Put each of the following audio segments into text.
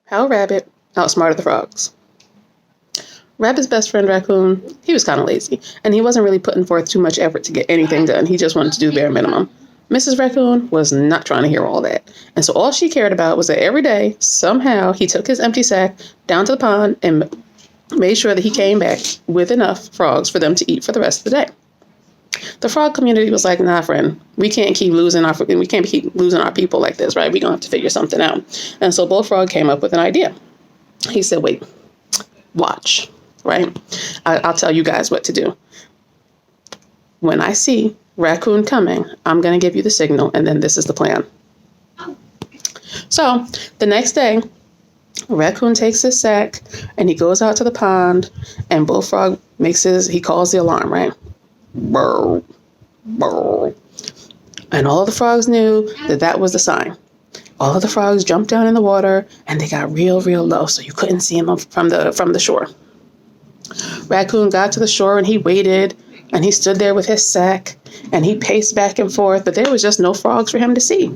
How Rabbit outsmarted the frogs. Rabbit's best friend, Raccoon, he was kind of lazy, and he wasn't really putting forth too much effort to get anything done. He just wanted to do bare minimum. Mrs. Raccoon was not trying to hear all that, and so all she cared about was that every day, somehow, he took his empty sack down to the pond and made sure that he came back with enough frogs for them to eat for the rest of the day. The frog community was like, nah, friend, we can't keep losing our people like this, right? We're going to have to figure something out. And so Bullfrog came up with an idea. He said, wait, watch, right? I'll tell you guys what to do. When I see Raccoon coming, I'm going to give you the signal, and then this is the plan. So the next day, Raccoon takes his sack, and he goes out to the pond, and Bullfrog he calls the alarm, right? Burr, burr. And all of the frogs knew that that was the sign. All of the frogs jumped down in the water, and they got real, real low, so you couldn't see them from the shore. Raccoon got to the shore, and he waited, and he stood there with his sack, and he paced back and forth, but there was just no frogs for him to see.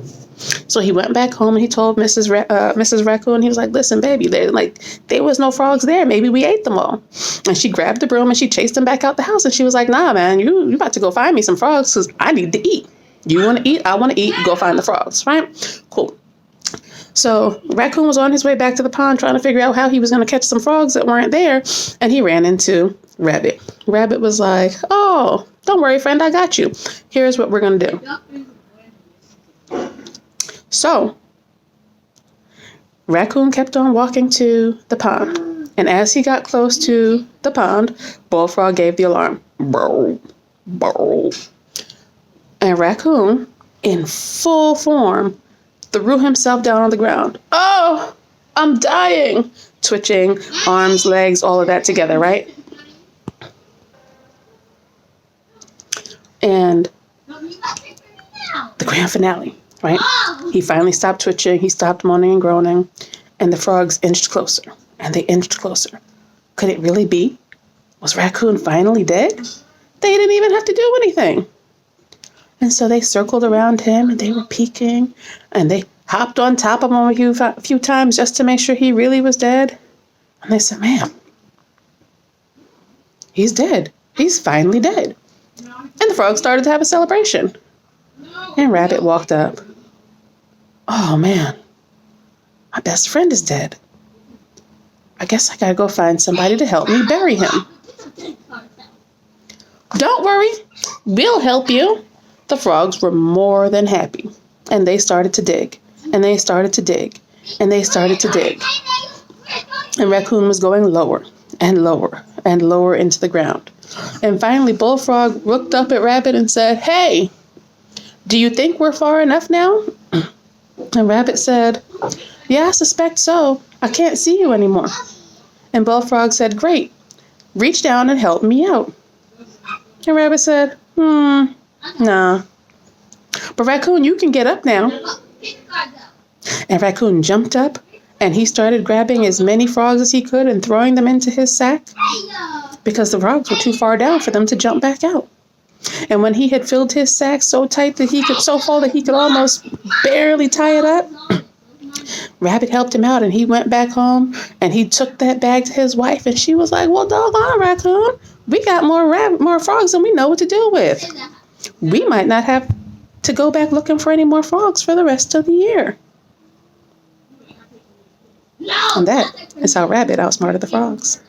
So he went back home, and he told Mrs. Raccoon, he was like, listen, baby, there was no frogs there. Maybe we ate them all. And she grabbed the broom, and she chased them back out the house, and she was like, nah, man, you about to go find me some frogs, because I need to eat. You want to eat? I want to eat. Go find the frogs, right? Cool. So Raccoon was on his way back to the pond trying to figure out how he was going to catch some frogs that weren't there, and he ran into Rabbit. Rabbit was like, oh, don't worry, friend, I got you. Here's what we're going to do. So Raccoon kept on walking to the pond, and as he got close to the pond, Bullfrog gave the alarm. Burr, burr. And Raccoon, in full form, threw himself down on the ground. Oh, I'm dying. Twitching, arms, legs, all of that together, right? And the grand finale, right? He finally stopped twitching. He stopped moaning and groaning. And the frogs inched closer. And they inched closer. Could it really be? Was Raccoon finally dead? They didn't even have to do anything. And so they circled around him, and they were peeking, and they hopped on top of him a few times just to make sure he really was dead. And they said, man, he's dead. He's finally dead. And the frogs started to have a celebration. And Rabbit walked up. Oh, man, my best friend is dead. I guess I gotta go find somebody to help me bury him. Don't worry, we'll help you. The frogs were more than happy, and they started to dig, and they started to dig, and they started to dig. And Raccoon was going lower and lower and lower into the ground. And finally, Bullfrog looked up at Rabbit and said, hey, do you think we're far enough now? And Rabbit said, yeah, I suspect so. I can't see you anymore. And Bullfrog said, great, reach down and help me out. And Rabbit said, nah. But Raccoon, you can get up now. And Raccoon jumped up, and he started grabbing as many frogs as he could and throwing them into his sack, because the frogs were too far down for them to jump back out. And when he had filled his sack so tight that so full that he could almost barely tie it up, Rabbit helped him out, and he went back home, and he took that bag to his wife, and she was like, well, doggone, Raccoon, we got more frogs than we know what to do with. We might not have to go back looking for any more frogs for the rest of the year. And that is how Rabbit outsmarted the frogs.